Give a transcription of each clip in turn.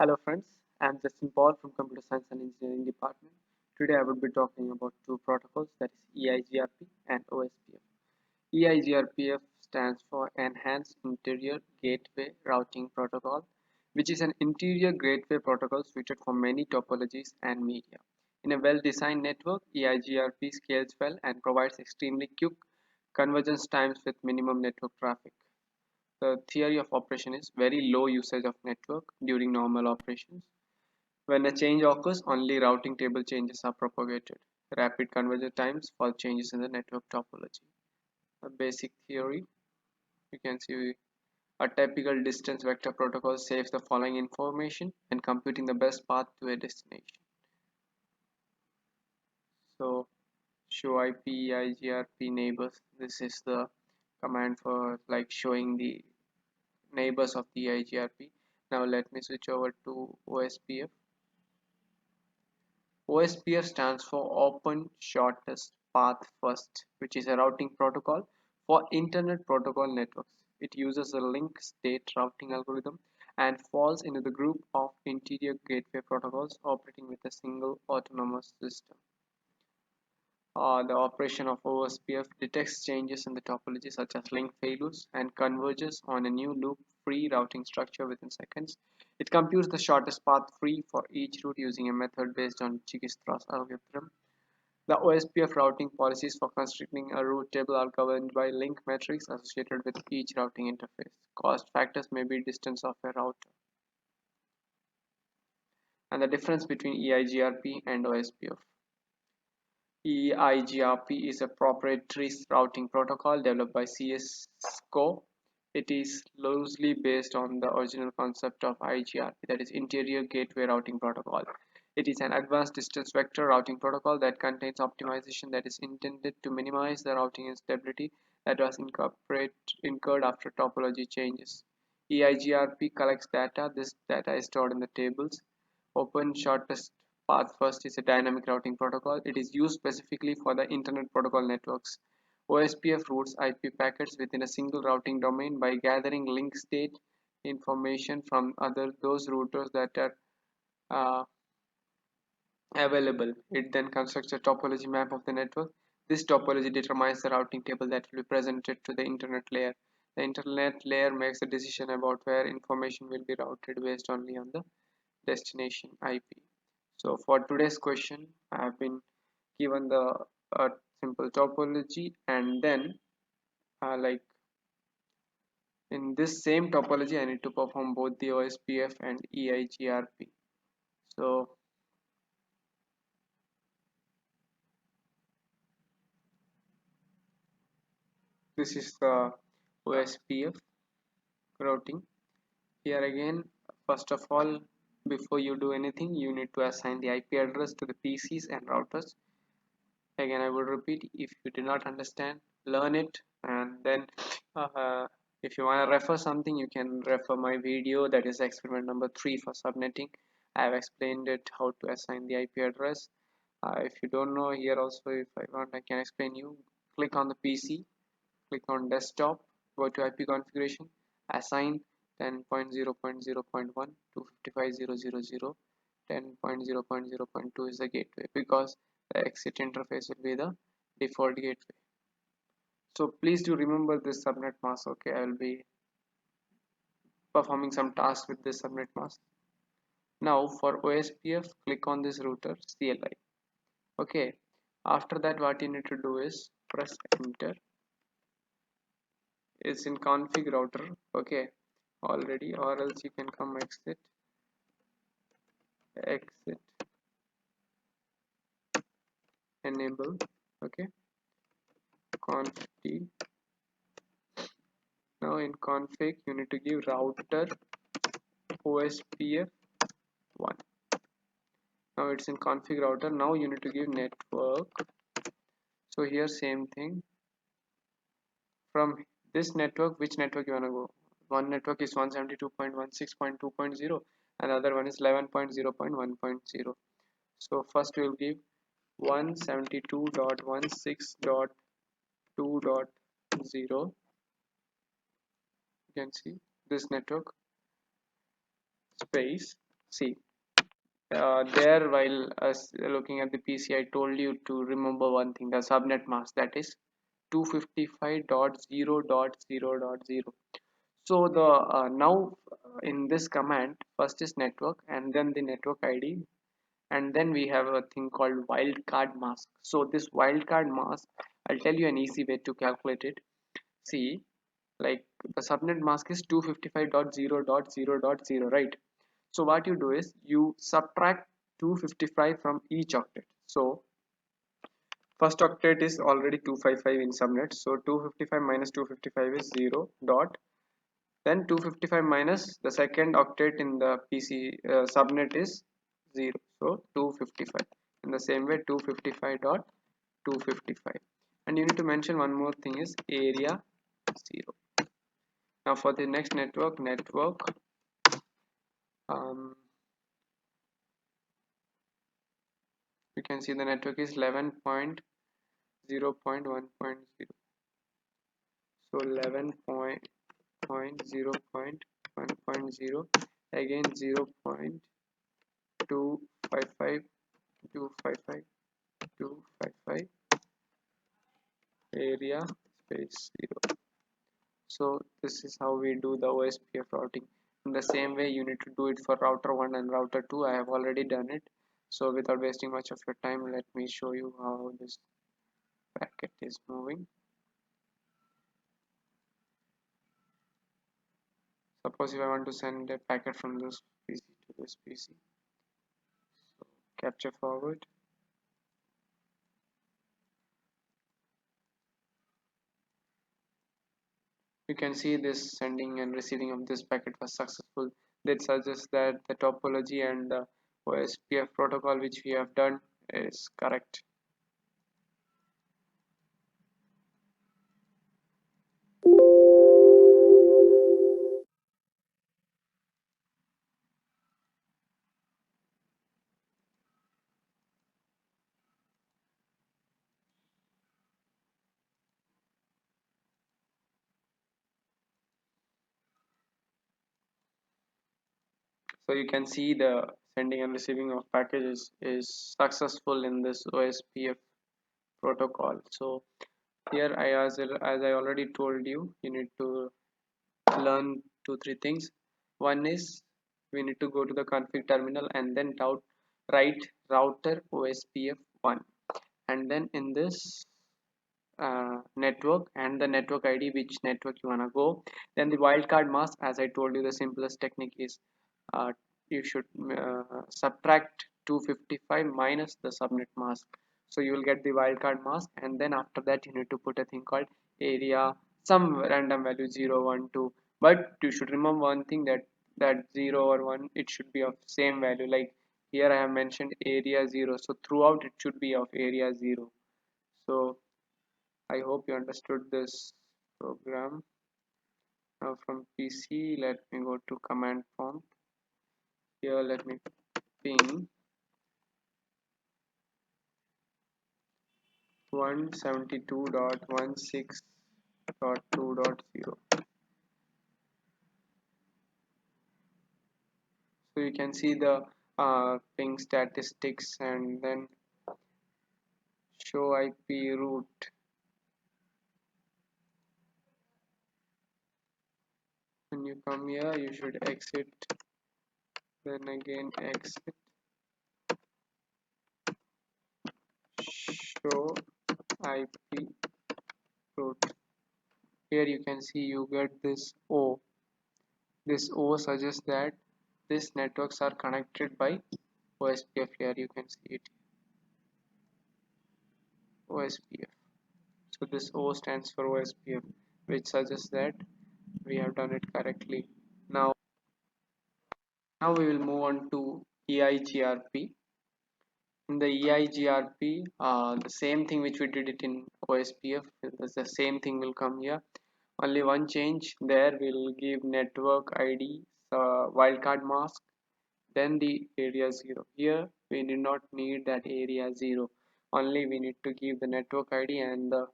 Hello friends, I am Justin Paul from Computer Science and Engineering Department. Today I will be talking about two protocols, that is EIGRP and OSPF. EIGRPF stands for Enhanced Interior Gateway Routing Protocol, which is an interior gateway protocol suited for many topologies and media. In a well-designed network, EIGRP scales well and provides extremely quick convergence times with minimum network traffic. The theory of operation is very low usage of network during normal operations. When a change occurs, only routing table changes are propagated. Rapid conversion times for changes in the network topology. A basic theory, you can see a typical distance vector protocol saves the following information and computing the best path to a destination. So show IP EIGRP neighbors. This is the command for like showing the neighbors of the EIGRP. Now let me switch over to OSPF. OSPF stands for Open Shortest Path First, which is a routing protocol for Internet Protocol networks. It uses a link state routing algorithm and falls into the group of interior gateway protocols operating with a single autonomous system. The operation of OSPF detects changes in the topology such as link failures and converges on a new loop-free routing structure within seconds. It computes the shortest path free for each route using a method based on Dijkstra's algorithm. The OSPF routing policies for constructing a route table are governed by link metrics associated with each routing interface. Cost factors may be distance of a router. And the difference between EIGRP and OSPF. EIGRP is a proprietary routing protocol developed by Cisco. It is loosely based on the original concept of IGRP, that is Interior Gateway Routing Protocol. It is an advanced distance vector routing protocol that contains optimization that is intended to minimize the routing instability that was incurred after topology changes. EIGRP collects data. This data is stored in the tables. Open Shortest Path First is a dynamic routing protocol. It is used specifically for the Internet Protocol networks. OSPF routes IP packets within a single routing domain by gathering link state information from those routers that are uh, available. It then constructs a topology map of the network. This topology determines the routing table that will be presented to the internet layer. The internet layer makes a decision about where information will be routed based only on the destination IP. So for today's question, I have been given the simple topology, and then like in this same topology, I need to perform both the OSPF and EIGRP. So this is the OSPF routing. Here again, first of all, before you do anything, you need to assign the IP address to the PCs and routers. Again, I will repeat, if you did not understand, learn it, and then if you want to refer something, you can refer my video, that is experiment number 3 for subnetting. I have explained it how to assign the IP address. If you don't know, here also if I want, I can explain you. Click on the PC, click on desktop, go to IP configuration, assign 10.0.0.1 to 55.0.0.0. 10.0.0.2 is the gateway, because the exit interface will be the default gateway. So please do remember this subnet mask. Okay, I will be performing some tasks with this subnet mask. Now for OSPF, click on this router CLI. Okay, after that what you need to do is press enter. It's in config router, okay, already, or else you can come exit enable, okay, config. Now in config you need to give router OSPF 1. Now it's in config router. Now you need to give network. So here same thing. From this network, which network you wanna go? One network is 172.16.2.0 and the other one is 11.0.1.0. So first we will give 172.16.2.0. You can see this network space. See, there while us looking at the PC, I told you to remember one thing: the subnet mask, that is 255.0.0.0. So the now in this command, first is network and then the network ID, and then we have a thing called wildcard mask. So this wildcard mask, I'll tell you an easy way to calculate it. See, like the subnet mask is 255.0.0.0, right? So what you do is you subtract 255 from each octet. So first octet is already 255 in subnet, so 255 minus 255 is 0 dot, then 255 minus the second octet in the PC subnet is 0, so 255. In the same way, 255 dot 255, and you need to mention one more thing is area 0. Now for the next network, um, you can see the network is 11.0.1.0. So 11.0.1.0, again 0.255 area space 0. So this is how we do the OSPF routing. In the same way, you need to do it for router 1 and router 2. I have already done it. So without wasting much of your time, let me show you how this packet is moving. Suppose if I want to send a packet from this PC to this PC, so capture forward. You can see this sending and receiving of this packet was successful. That suggests that the topology and the OSPF protocol which we have done is correct. So you can see the sending and receiving of packages is successful in this OSPF protocol. So here as I already told you, you need to learn 2 3 things. One is we need to go to the config terminal and then write router OSPF 1, and then in this network and the network ID which network you wanna go. Then the wildcard mask, as I told you, the simplest technique is uh, you should subtract 255 minus the subnet mask, so you will get the wildcard mask, and then after that you need to put a thing called area, some random value 0 1 2, but you should remember one thing, that 0 or 1, it should be of same value. Like here I have mentioned area 0, so throughout it should be of area 0. So I hope you understood this program. Now from PC, let me go to command prompt. Here let me ping 172.16.2.0. So you can see the ping statistics and then show IP route. When you come here, you should exit, then again exit, show IP route. Here you can see you get this O. This O suggests that these networks are connected by OSPF. Here you can see it, OSPF. So this O stands for OSPF, which suggests that we have done it correctly. Now we will move on to EIGRP. In the EIGRP, the same thing which we did it in OSPF, the same thing will come here. Only one change, there we'll give network ID, wildcard mask, then the area 0. Here we did not need that area 0, only we need to give the network ID and the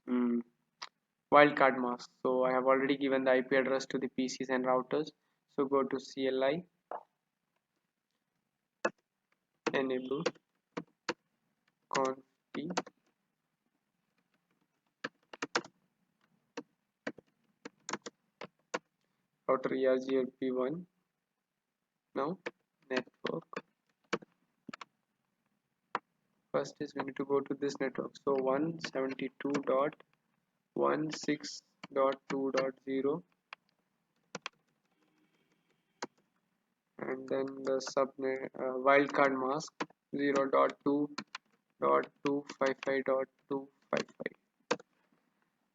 mm, wildcard mask. So I have already given the IP address to the PCs and routers, so go to CLI enable conf router EIGRP1. Now network, first is we need to go to this network, so 172.16.2.0, and then the subnet wildcard mask 0.2.255.255.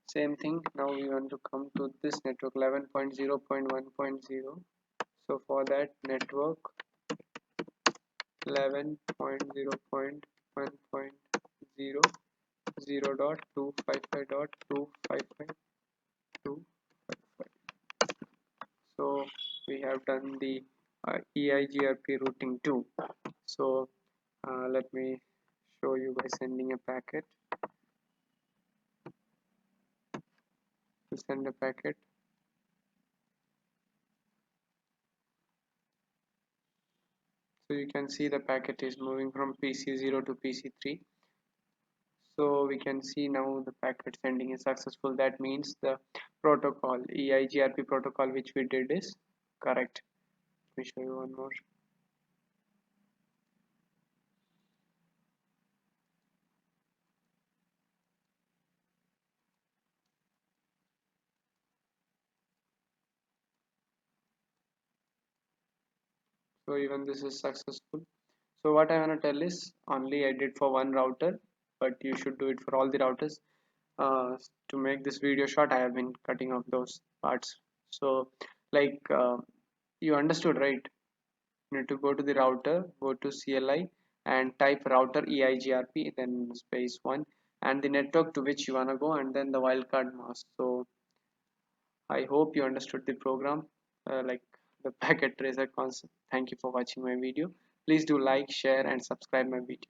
Same thing, now we want to come to this network 11.0.1.0. so for that, network 11.0.1.0 0.255.255.255. So we have done the EIGRP routing too. So let me show you by sending a packet. To send a packet, so you can see the packet is moving from PC0 to PC3. So we can see now the packet sending is successful. That means the protocol, EIGRP protocol which we did is correct. Let me show you one more. So even this is successful. So what I want to tell is only I did for one router, but you should do it for all the routers. To make this video short, I have been cutting off those parts. So like you understood, right? You need to go to the router, go to CLI and type router EIGRP, then space 1 and the network to which you want to go, and then the wildcard mask. So I hope you understood the program, like the packet tracer concept. Thank you for watching my video. Please do like, share and subscribe my video.